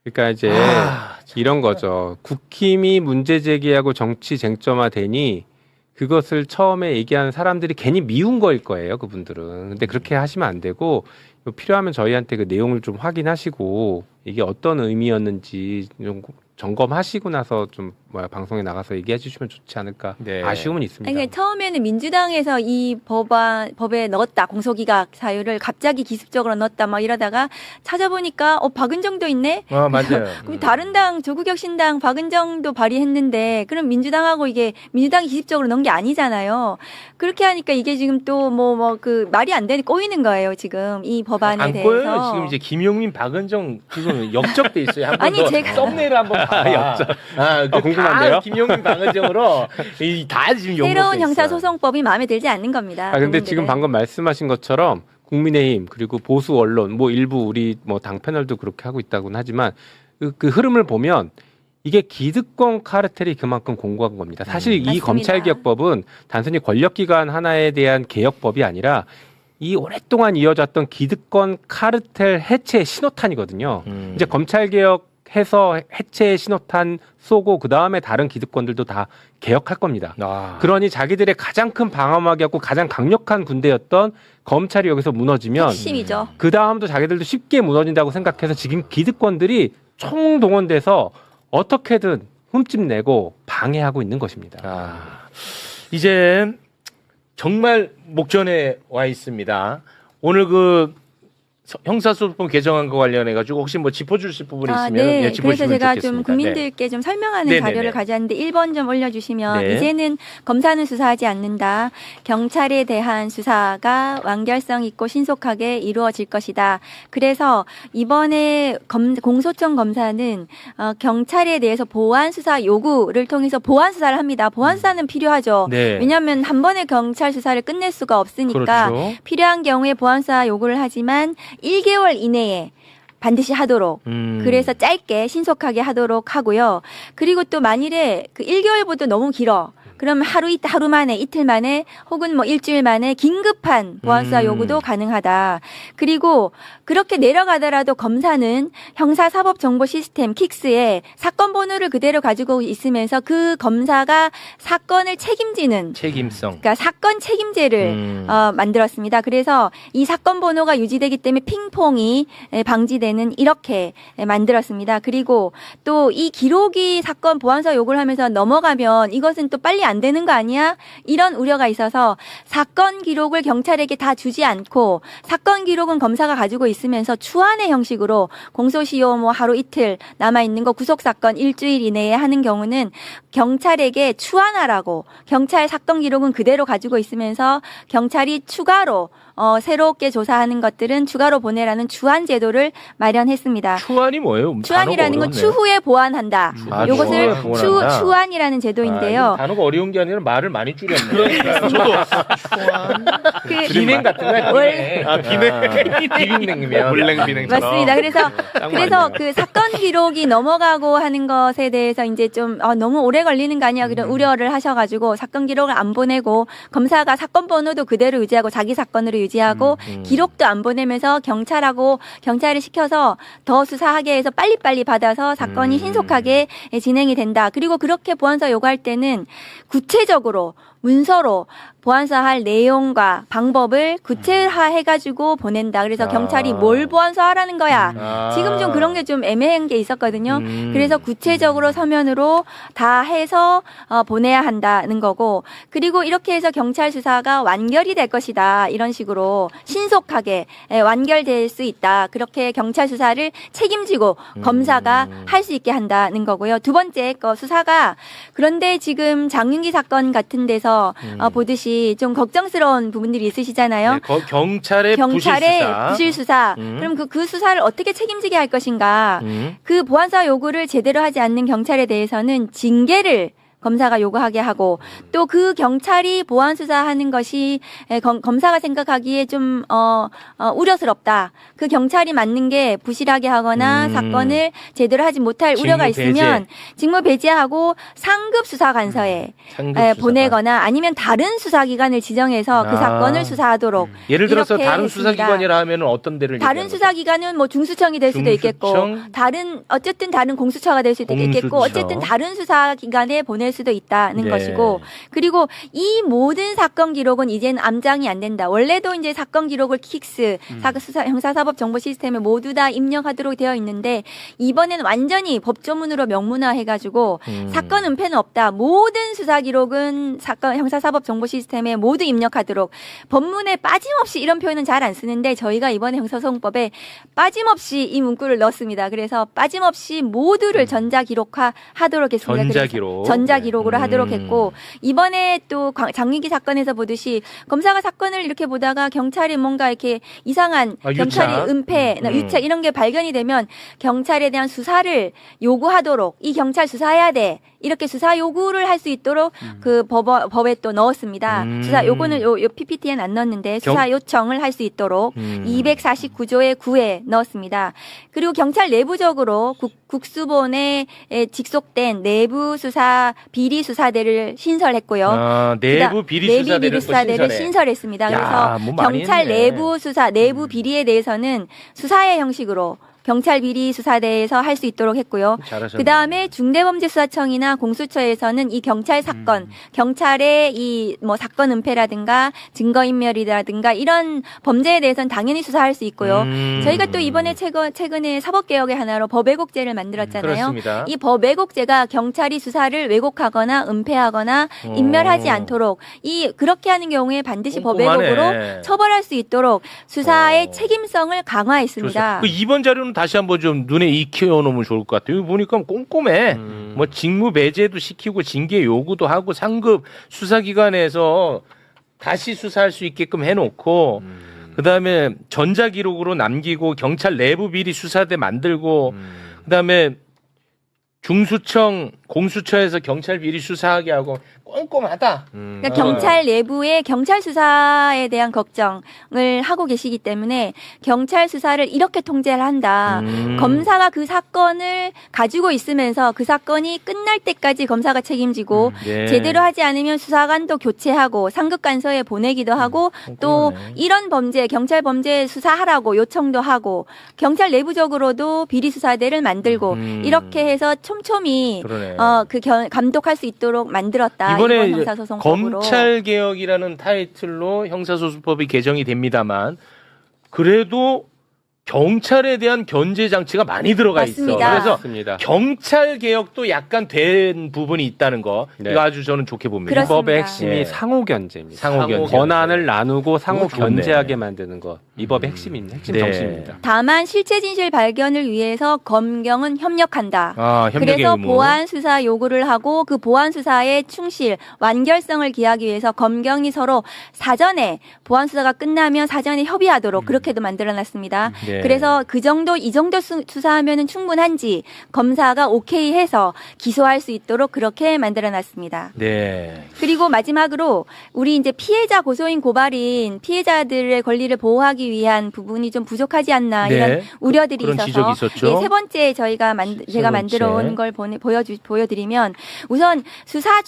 그러니까 이제 이런 거죠. 국힘이 문제 제기하고 정치 쟁점화되니 그것을 처음에 얘기하는 사람들이 괜히 미운 거일 거예요. 그분들은. 근데 그렇게 하시면 안 되고 필요하면 저희한테 그 내용을 좀 확인하시고 이게 어떤 의미였는지 좀 점검하시고 나서 좀 방송에 나가서 얘기해 주시면 좋지 않을까. 네. 아쉬움은 있습니다. 그러니까 처음에는 민주당에서 이 법에 넣었다 공소기각 사유를 갑자기 기습적으로 넣었다 막 이러다가 찾아보니까 박은정도 있네. 맞아요. 그럼 다른 당 조국혁신당 박은정도 발의했는데 그럼 민주당하고 이게 민주당이 기습적으로 넣은 게 아니잖아요. 그렇게 하니까 이게 지금 또 말이 안 되니 꼬이는 거예요 지금 이 법안에 안 대해서. 꼬여요. 지금 이제 김용민 박은정 지금 역적돼 있어요. 한번 아니, 더 제가- 썸네일 한번 봐. 궁금한데요? 다 김용민 박은정으로 다 지금 욕먹고 새로운 있어. 형사소송법이 마음에 들지 않는 겁니다. 근데 국민들은. 지금 방금 말씀하신 것처럼 국민의힘 그리고 보수 언론 일부 우리 당 패널도 그렇게 하고 있다고는 하지만 그 흐름을 보면 이게 기득권 카르텔이 그만큼 공고한 겁니다. 사실 이 맞습니다. 검찰개혁법은 단순히 권력기관 하나에 대한 개혁법이 아니라 이 오랫동안 이어졌던 기득권 카르텔 해체 신호탄이거든요. 이제 검찰개혁해서 해체 신호탄 쏘고 그 다음에 다른 기득권들도 다 개혁할 겁니다. 그러니 자기들의 가장 큰 방어막이었고 가장 강력한 군대였던 검찰이 여기서 무너지면 핵심이죠. 그 다음도 자기들도 쉽게 무너진다고 생각해서 지금 기득권들이 총동원돼서 어떻게든 흠집내고 방해하고 있는 것입니다. 이제 정말 목전에 와 있습니다. 오늘 형사소송법 개정한 거 관련해 가지고 혹시 짚어주실 부분이 있으면 네. 짚어주시면 그래서 제가 좋겠습니다. 좀 국민들께 좀 설명하는 네네네. 자료를 가져왔는데 1번 좀 올려주시면 네. 이제는 검사는 수사하지 않는다. 경찰에 대한 수사가 완결성 있고 신속하게 이루어질 것이다. 그래서 이번에 공소청 검사는 경찰에 대해서 보안 수사 요구를 통해서 보안 수사를 합니다. 보안 수사는 필요하죠. 네. 왜냐하면 한 번에 경찰 수사를 끝낼 수가 없으니까 그렇죠. 필요한 경우에 보안 수사 요구를 하지만 1개월 이내에 반드시 하도록. 그래서 짧게 신속하게 하도록 하고요. 그리고 또 만일에 1개월보다 너무 길어. 그럼 하루 만에 이틀 만에 혹은 뭐 일주일 만에 긴급한 보안수사 요구도 가능하다. 그리고 그렇게 내려가더라도 검사는 형사사법정보 시스템 킥스에 사건 번호를 그대로 가지고 있으면서 그 검사가 사건을 책임지는 책임성. 그러니까 사건 책임제를 만들었습니다. 그래서 이 사건 번호가 유지되기 때문에 핑퐁이 방지되는 이렇게 만들었습니다. 그리고 또 이 기록이 사건 보안서 요구를 하면서 넘어가면 이것은 또 빨리 안 되는 거 아니야? 이런 우려가 있어서 사건 기록을 경찰에게 다 주지 않고 사건 기록은 검사가 가지고 있으면서 추안의 형식으로 공소시효 뭐 하루 이틀 남아 있는 거 구속 사건 일주일 이내에 하는 경우는 경찰에게 추안하라고 경찰 사건 기록은 그대로 가지고 있으면서 경찰이 추가로 새롭게 조사하는 것들은 추가로 보내라는 추안 제도를 마련했습니다. 추안이 뭐예요? 추안이라는 건 추후에 보완한다. 요것을 추안이라는 제도인데요. 단어가 어려운 게 아니라 말을 많이 줄였네. 저도 비냉 같은 거야. 비냉냉면. 물냉 비냉처럼. 맞습니다. 그래서 그 사건 기록이 넘어가고 하는 것에 대해서 이제 좀 너무 오래 걸리는 거 아니야 그런 우려를 하셔가지고 사건 기록을 안 보내고 검사가 사건 번호도 그대로 유지하고 자기 사건으로 유지하고 기록도 안 보내면서 경찰을 시켜서 더 수사하게 해서 빨리빨리 받아서 사건이 신속하게 진행이 된다. 그리고 그렇게 보안서 요구할 때는 구체적으로 문서로 보안서할 내용과 방법을 구체화해가지고 보낸다. 그래서 경찰이 뭘 보안서하라는 거야. 지금 좀 그런 게 좀 애매한 게 있었거든요. 그래서 구체적으로 서면으로 다 해서 보내야 한다는 거고 그리고 이렇게 해서 경찰 수사가 완결이 될 것이다. 이런 식으로 신속하게 완결될 수 있다. 그렇게 경찰 수사를 책임지고 검사가 할 수 있게 한다는 거고요. 두 번째 거 수사가 그런데 지금 장윤기 사건 같은 데서 보듯이 좀 걱정스러운 부분들이 있으시잖아요. 네, 경찰의 부실 수사. 그럼 그 수사를 어떻게 책임지게 할 것인가. 그 보안사 요구를 제대로 하지 않는 경찰에 대해서는 징계를 검사가 요구하게 하고 또 그 경찰이 보안 수사하는 것이 검사가 생각하기에 좀 우려스럽다. 그 경찰이 맞는 게 부실하게 하거나 사건을 제대로 하지 못할 우려가 있으면 직무 배제하고 상급 수사관서에 보내거나 아니면 다른 수사기관을 지정해서 그 사건을 수사하도록 예를 들어서 다른 했습니다. 수사기관이라 하면 어떤 데를 다른 수사기관은 뭐 중수청이 될 수도 있겠고 어쨌든 다른 공수처가 될 수도 있겠고 어쨌든 다른 수사기관에 보낼 수도 있다는 것이고 그리고 이 모든 사건 기록은 이제는 암장이 안 된다. 원래도 이제 사건 기록을 킥스 형사사법 정보 시스템에 모두 다 입력하도록 되어 있는데 이번에는 완전히 법조문으로 명문화해가지고 사건 은폐는 없다. 모든 수사 기록은 형사사법 정보 시스템에 모두 입력하도록 법문에 빠짐없이 이런 표현은 잘 안 쓰는데 저희가 이번에 형사소송법에 빠짐없이 이 문구를 넣었습니다. 그래서 빠짐없이 모두를 전자기록화하도록 했습니다. 전자기록으로 하도록 했고 이번에 또 장윤기 사건에서 보듯이 검사가 사건을 이렇게 보다가 경찰이 뭔가 이렇게 이상한 경찰이 은폐나 유착 이런 게 발견이 되면 경찰에 대한 수사를 요구하도록 이 경찰 수사해야 돼. 이렇게 수사 요구를 할 수 있도록 그 법에 또 넣었습니다. 수사 요거는 요 PPT에는 안 넣었는데 수사 요청을 할 수 있도록 249조의 9에 넣었습니다. 그리고 경찰 내부적으로 국수본에 직속된 내부 수사 비리 수사대를 신설했고요. 내부 비리 수사대를 신설했습니다. 그래서 경찰 내부 수사, 내부 비리에 대해서는 수사의 형식으로 경찰 비리 수사대에서 할 수 있도록 했고요. 그 다음에 중대범죄수사청이나 공수처에서는 이 경찰 사건, 경찰의 이 뭐 사건 은폐라든가 증거인멸이라든가 이런 범죄에 대해서는 당연히 수사할 수 있고요. 저희가 또 이번에 최근에 사법개혁의 하나로 법왜곡죄를 만들었잖아요. 그렇습니다. 이 법왜곡죄가 경찰이 수사를 왜곡하거나 은폐하거나 인멸하지 않도록 그렇게 하는 경우에 반드시 법왜곡으로 처벌할 수 있도록 수사의 책임성을 강화했습니다. 그 이번 자료는 다시 한번 좀 눈에 익혀 놓으면 좋을 것 같아요. 여기 보니까 꼼꼼해. 뭐 직무 배제도 시키고 징계 요구도 하고 상급 수사기관에서 다시 수사할 수 있게끔 해놓고 그다음에 전자기록으로 남기고 경찰 내부 비리 수사대 만들고 그다음에 중수청, 공수처에서 경찰 비리 수사하게 하고 꼼꼼하다. 그러니까 경찰 내부의 경찰 수사에 대한 걱정을 하고 계시기 때문에 경찰 수사를 이렇게 통제를 한다. 검사가 그 사건을 가지고 있으면서 그 사건이 끝날 때까지 검사가 책임지고 네. 제대로 하지 않으면 수사관도 교체하고 상급간서에 보내기도 하고 또 이런 범죄 경찰 범죄 수사하라고 요청도 하고 경찰 내부적으로도 비리 수사대를 만들고 이렇게 해서 촘촘히 그러네. 감독할 수 있도록 만들었다. 이번에 이번 형사소송법으로. 검찰 개혁이라는 타이틀로 형사소송법이 개정이 됩니다만 그래도 경찰에 대한 견제 장치가 많이 들어가 맞습니다. 있어. 그래서 맞습니다. 경찰 개혁도 약간 된 부분이 있다는 거 네. 이거 아주 저는 좋게 봅니다. 그렇습니다. 이 법의 핵심이 예. 상호 견제입니다. 상호 견제. 권한을 나누고 상호 그거 좋네. 견제하게 만드는 것. 이 법의 핵심 네. 정신입니다. 다만 실체 진실 발견을 위해서 검경은 협력한다. 아, 협력의 그래서 의무. 보안 수사 요구를 하고 그 보안 수사의 충실, 완결성을 기하기 위해서 검경이 서로 사전에 보안 수사가 끝나면 사전에 협의하도록 그렇게도 만들어놨습니다. 네. 그래서 이 정도 수사하면은 충분한지 검사가 오케이 해서 기소할 수 있도록 그렇게 만들어놨습니다. 네. 그리고 마지막으로 우리 이제 피해자 고소인 고발인 피해자들의 권리를 보호하기 위한 부분이 좀 부족하지 않나 네. 이런 우려들이 그런 지적이 있어서 있었죠. 예, 세 번째 제가 만들어 온 걸 보여드리면 우선 수사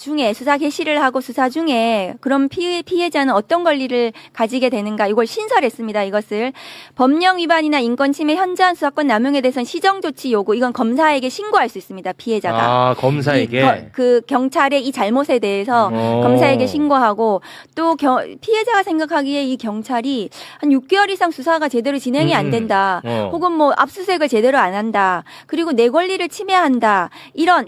개시를 하고 수사 중에 그럼 피해자는 어떤 권리를 가지게 되는가 이걸 신설했습니다. 이것을 법령 위반이나 인권 침해 현저한 수사권 남용에 대해서는 시정 조치 요구 이건 검사에게 신고할 수 있습니다. 피해자가. 아, 검사에게. 그 경찰의 이 잘못에 대해서 검사에게 신고하고 또 피해자가 생각하기에 이 경찰이 한 6개월 이상 수사가 제대로 진행이 안 된다. 혹은 뭐 압수수색을 제대로 안 한다. 그리고 내 권리를 침해한다.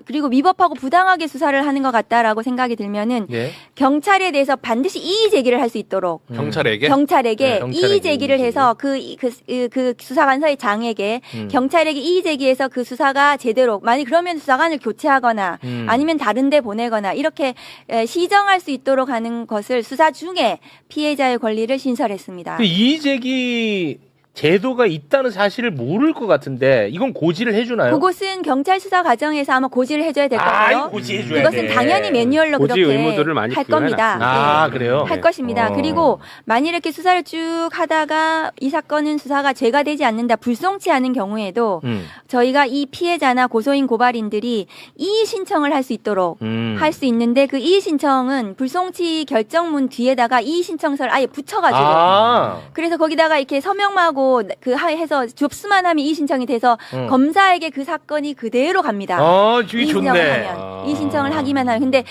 그리고 위법하고 부당하게 수사를 하는 것 같다라고 생각이 들면은 네. 경찰에 대해서 반드시 이의 제기를 할 수 있도록 경찰에게? 네, 경찰에게 경찰에게 이의 제기를 이의 해서 그 수사관서의 장에게 경찰에게 이의 제기해서 그 수사가 제대로 만약 그러면 수사관을 교체하거나 아니면 다른 데 보내거나 이렇게 시정할 수 있도록 하는 것을 수사 중에 피해자의 권리를 신설했습니다. 그 이의제기 제도가 있다는 사실을 모를 것 같은데 이건 고지를 해주나요? 그것은 경찰 수사 과정에서 아마 고지를 해줘야 될 것이고요. 이거 고지해줘야 그것은 돼. 당연히 매뉴얼로 고지 그렇게 의무들을 많이 할 겁니다. 아, 네. 그래요? 할 것입니다. 그리고 만일 이렇게 수사를 쭉 하다가 이 사건은 수사가 죄가 되지 않는다 불송치하는 경우에도 저희가 이 피해자나 고소인 고발인들이 이의 신청을 할 수 있도록 할 수 있는데 그 이의 신청은 불송치 결정문 뒤에다가 이의 신청서를 아예 붙여가지고 그래서 거기다가 이렇게 서명하고 해서 접수만 하면 이의 신청이 돼서 검사에게 그 사건이 그대로 갑니다. 주의 이의 신청을 좋네. 하면 이의 신청을 하기만 하면 근데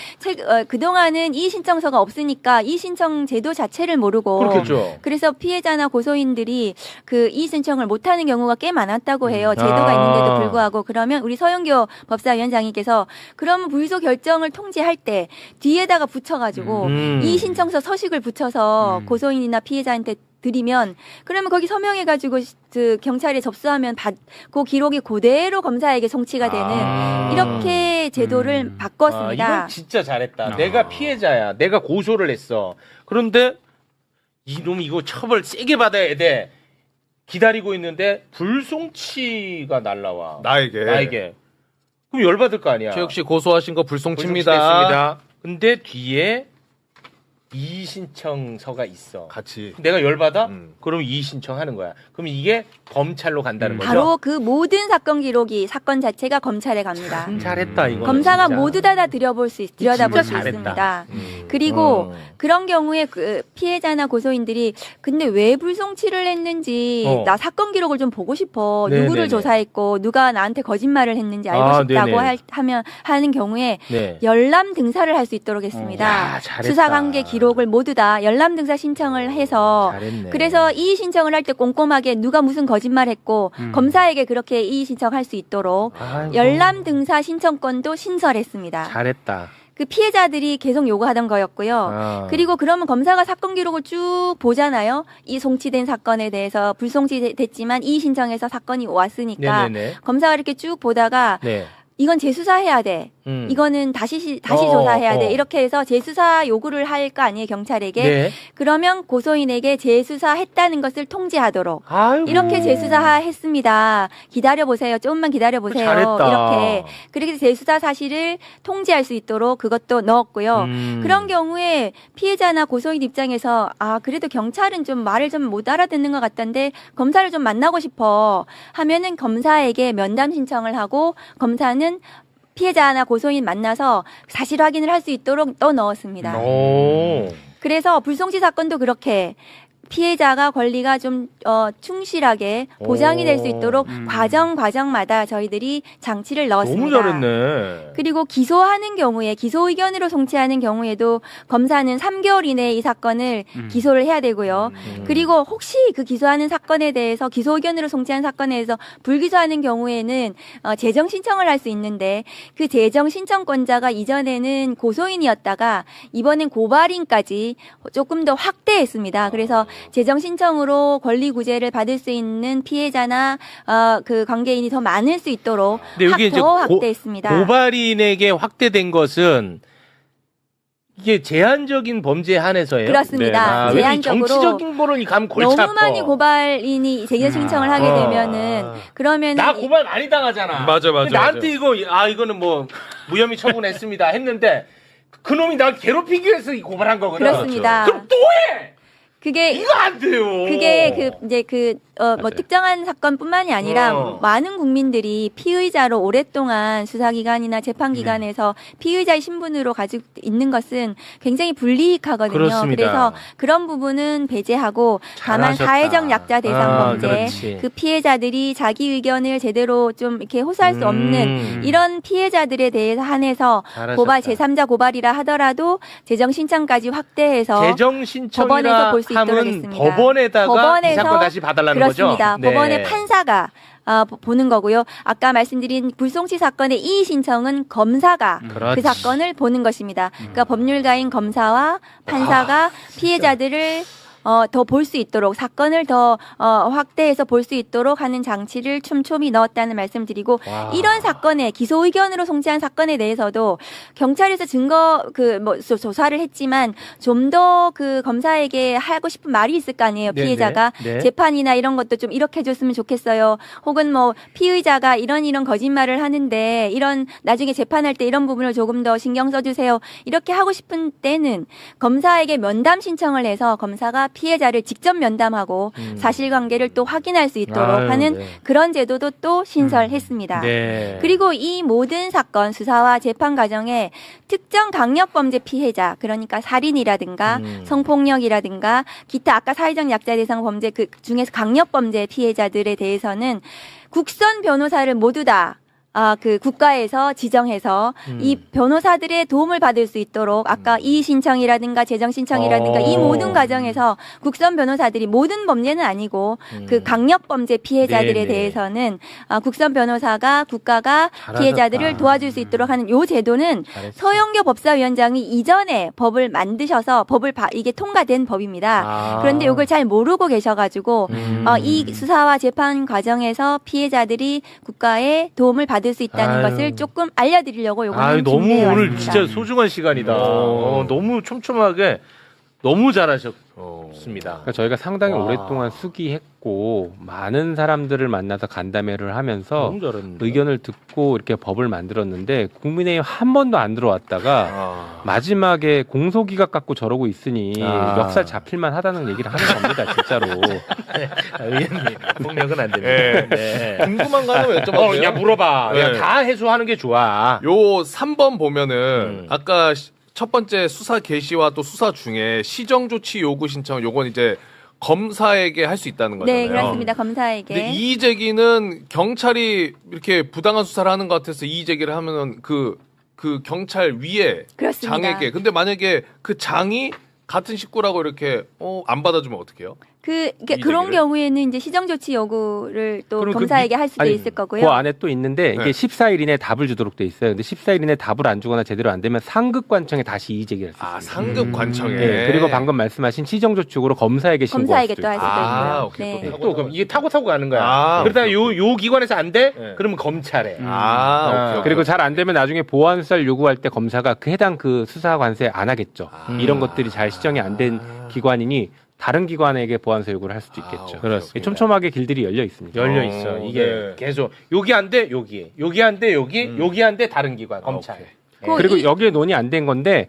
그동안은 이의 신청서가 없으니까 이의 신청 제도 자체를 모르고 그렇겠죠. 그래서 피해자나 고소인들이 그 이의 신청을 못하는 경우가 꽤 많았다고 해요. 제도가 있는데도 불구하고 그러면 우리 서영교 법사위원장님께서 그러면 불소 결정을 통지할 때 뒤에다가 붙여가지고 이의 신청서 서식을 붙여서 고소인이나 피해자한테 드리면 그러면 거기 서명해가지고 그 경찰에 접수하면 그 기록이 그대로 검사에게 송치가 되는 이렇게 제도를 바꿨습니다. 이건 진짜 잘했다. 내가 피해자야. 내가 고소를 했어. 그런데 이놈 이거 처벌 세게 받아야 돼. 기다리고 있는데 불송치가 날라와. 나에게. 그럼 열받을 거 아니야. 저 역시 고소하신 거 불송칩니다. 불송치됐습니다. 근데 뒤에 이의 신청서가 있어. 같이. 내가 열받아? 그럼 이의 신청하는 거야. 그럼 이게 검찰로 간다는 거죠. 바로 그 모든 사건 기록이 사건 자체가 검찰에 갑니다. 잘했다 이거. 검사가 모두 다 들여다볼 수 잘했다. 있습니다. 그리고 그런 경우에 그 피해자나 고소인들이 근데 왜 불송치를 했는지 나 사건 기록을 좀 보고 싶어. 네네네. 누구를 조사했고 누가 나한테 거짓말을 했는지 알고 싶다고 하는 경우에 열람 등사를 할 수 있도록 했습니다. 야, 잘했다. 수사관계 기록을 모두 다 열람 등사 신청을 해서 잘했네. 그래서 이의 신청을 할 때 꼼꼼하게 누가 무슨 거짓말했고 검사에게 그렇게 이의 신청할 수 있도록 열람 등사 신청권도 신설했습니다. 잘했다. 그 피해자들이 계속 요구하던 거였고요. 그리고 그러면 검사가 사건 기록을 쭉 보잖아요. 이 송치된 사건에 대해서 불송치됐지만 이의 신청해서 사건이 왔으니까 네네네. 검사가 이렇게 쭉 보다가 이건 재수사해야 돼. 이거는 다시 조사해야 돼. 이렇게 해서 재수사 요구를 할 거 아니에요, 경찰에게. 네. 그러면 고소인에게 재수사했다는 것을 통지하도록. 아이고. 이렇게 재수사했습니다. 기다려보세요. 조금만 기다려보세요. 잘했다. 이렇게. 그렇게 재수사 사실을 통지할 수 있도록 그것도 넣었고요. 그런 경우에 피해자나 고소인 입장에서 그래도 경찰은 좀 말을 좀 못 알아듣는 것 같던데 검사를 좀 만나고 싶어 하면은 검사에게 면담 신청을 하고 검사는 피해자나 고소인 만나서 사실 확인을 할 수 있도록 또 넣었습니다. 오. 그래서 불송치 사건도 그렇게 피해자가 권리가 좀 충실하게 보장이 될 수 있도록 과정마다 저희들이 장치를 넣었습니다. 너무 잘했네. 그리고 기소하는 경우에 기소 의견으로 송치하는 경우에도 검사는 3개월 이내에 이 사건을 기소를 해야 되고요. 그리고 혹시 그 기소하는 사건에 대해서 기소 의견으로 송치한 사건에 대해서 불기소하는 경우에는 재정 신청을 할 수 있는데 그 재정 신청권자가 이전에는 고소인이었다가 이번엔 고발인까지 조금 더 확대했습니다. 그래서 재정 신청으로 권리 구제를 받을 수 있는 피해자나 그 관계인이 더 많을 수 있도록 근데 여기 이제 더 확대했습니다. 고발인에게 확대된 것은 이게 제한적인 범죄에 한해서예요. 그렇습니다. 왜 제한적으로 정치적인 거론이 가면 골치 아파. 너무 많이 고발인이 재정 신청을 하게 되면은 그러면 나 고발 많이 당하잖아. 맞아. 근데 나한테 이거는 뭐 무혐의 처분했습니다 했는데 그놈이 나 괴롭히기 위해서 고발한 거거든. 그렇습니다. 그럼 또 해. 그게 이거 안 돼요. 그게 뭐 특정한 사건뿐만이 아니라 많은 국민들이 피의자로 오랫동안 수사기관이나 재판기관에서 피의자의 신분으로 가지고 있는 것은 굉장히 불이익하거든요. 그렇습니다. 그래서 그런 부분은 배제하고 다만 잘하셨다. 사회적 약자 대상 범죄, 그렇지. 그 피해자들이 자기 의견을 제대로 좀 이렇게 호소할 수 없는 이런 피해자들에 대해서 한해서 잘하셨다. 고발 제3자 고발이라 하더라도 재정 신청까지 확대해서 재정 신청이라 법원에서 볼 수 있도록 하면 했습니다. 법원에다가 이 사건 다시 봐달라는 그렇습니다. 거죠? 네. 법원의 판사가 보는 거고요. 아까 말씀드린 불송치 사건의 이의 신청은 검사가 그렇지. 그 사건을 보는 것입니다. 그러니까 법률가인 검사와 판사가 피해자들을 더 볼 수 있도록 사건을 더 확대해서 볼 수 있도록 하는 장치를 촘촘히 넣었다는 말씀드리고 이런 사건에 기소 의견으로 송치한 사건에 대해서도 경찰에서 증거 조사를 했지만 좀 더 그 검사에게 하고 싶은 말이 있을 거 아니에요. 네네. 피해자가 네. 재판이나 이런 것도 좀 이렇게 해줬으면 좋겠어요. 혹은 뭐 피의자가 이런 거짓말을 하는데 이런 나중에 재판할 때 이런 부분을 조금 더 신경 써주세요. 이렇게 하고 싶은 때는 검사에게 면담 신청을 해서 검사가 피해자를 직접 면담하고 사실관계를 또 확인할 수 있도록 하는 네. 그런 제도도 또 신설했습니다. 네. 그리고 이 모든 사건 수사와 재판 과정에 특정 강력범죄 피해자 그러니까 살인이라든가 성폭력이라든가 기타 아까 사회적 약자 대상 범죄 그 중에서 강력범죄 피해자들에 대해서는 국선 변호사를 모두 다 그 국가에서 지정해서 이 변호사들의 도움을 받을 수 있도록 아까 이의 신청이라든가 재정 신청이라든가 이 모든 과정에서 국선 변호사들이 모든 범죄는 아니고 그 강력 범죄 피해자들에 네네. 대해서는 국선 변호사가 국가가 피해자들을 도와줄 수 있도록 하는 요 제도는 서영교 법사위원장이 이전에 법을 만드셔서 이게 통과된 법입니다. 그런데 이걸 잘 모르고 계셔가지고 이 수사와 재판 과정에서 피해자들이 국가의 도움을 받을 수 있다는 것을 조금 알려드리려고 요거는 너무 준비해 오늘 왔습니다. 진짜 소중한 시간이다. 너무 촘촘하게 너무 잘하셨습니다. 그러니까 저희가 상당히 오랫동안 수기했고 많은 사람들을 만나서 간담회를 하면서 너무 잘했는데. 의견을 듣고 이렇게 법을 만들었는데 국민의힘 한 번도 안 들어왔다가 마지막에 공소기각 갖고 저러고 있으니 역살 잡힐만 하다는 얘기를 하는 겁니다. 진짜로. 의원님 폭력은 안 됩니다. 네. 궁금한 거 하나만 여쭤봐도 야 물어봐. 네. 야, 다 해소하는 게 좋아. 요 3번 보면은 아까 첫 번째 수사 개시와 또 수사 중에 시정 조치 요구 신청 요건 이제 검사에게 할 수 있다는 거잖아요. 네, 그렇습니다. 검사에게. 근데 이의 제기는 경찰이 이렇게 부당한 수사를 하는 것 같아서 이의 제기를 하면은 그 경찰 위에 그렇습니다. 장에게 근데 만약에 그 장이 같은 식구라고 이렇게 안 받아주면 어떡해요? 그런 경우에는 이제 시정조치 요구를 또 그럼 검사에게 할 수도 아니, 있을 거고요. 그 안에 또 있는데 이게 네. 14일 이내에 답을 주도록 돼 있어요. 근데 14일 이내에 답을 안 주거나 제대로 안 되면 상급관청에 다시 이의 제기할 수 있습니다. 아, 상급 관청에. 네, 그리고 방금 말씀하신 시정조치 요구로 검사에게 신고할 검사에게 수도 또 할 수도 있어요. 아, 있고요. 오케이. 네. 또 그럼 이게 타고 가는 거야. 아, 그러다가 요 기관에서 안 돼? 네. 그러면 검찰에. 아, 오케이, 오케이. 그리고 잘 안 되면 나중에 보완수사를 요구할 때 검사가 그 해당 그 수사 관세 안 하겠죠. 이런 것들이 잘 시정이 안 된 기관이니 다른 기관에게 보완서 요구를 할 수도 있겠죠. 그렇습니다. 촘촘하게 길들이 열려 있습니다. 열려 있어. 이게 네. 계속 여기 안 돼, 여기. 여기 안 돼, 여기. 여기 안 돼, 다른 기관, 검찰. 오케이. 그리고 여기에 논의 안 된 건데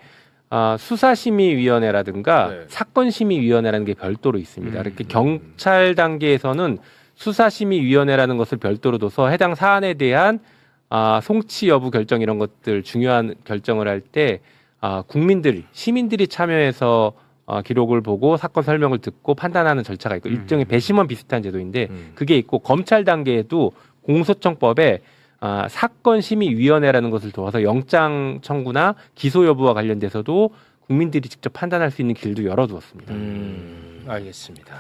수사심의위원회라든가 네. 사건심의위원회라는 게 별도로 있습니다. 이렇게 경찰 단계에서는 수사심의위원회라는 것을 별도로 둬서 해당 사안에 대한 송치 여부 결정 이런 것들 중요한 결정을 할 때 시민들이 참여해서 기록을 보고 사건 설명을 듣고 판단하는 절차가 있고 일종의 배심원 비슷한 제도인데 그게 있고 검찰 단계에도 공소청법에 사건심의위원회라는 것을 두어서 영장 청구나 기소 여부와 관련돼서도 국민들이 직접 판단할 수 있는 길도 열어두었습니다. 알겠습니다.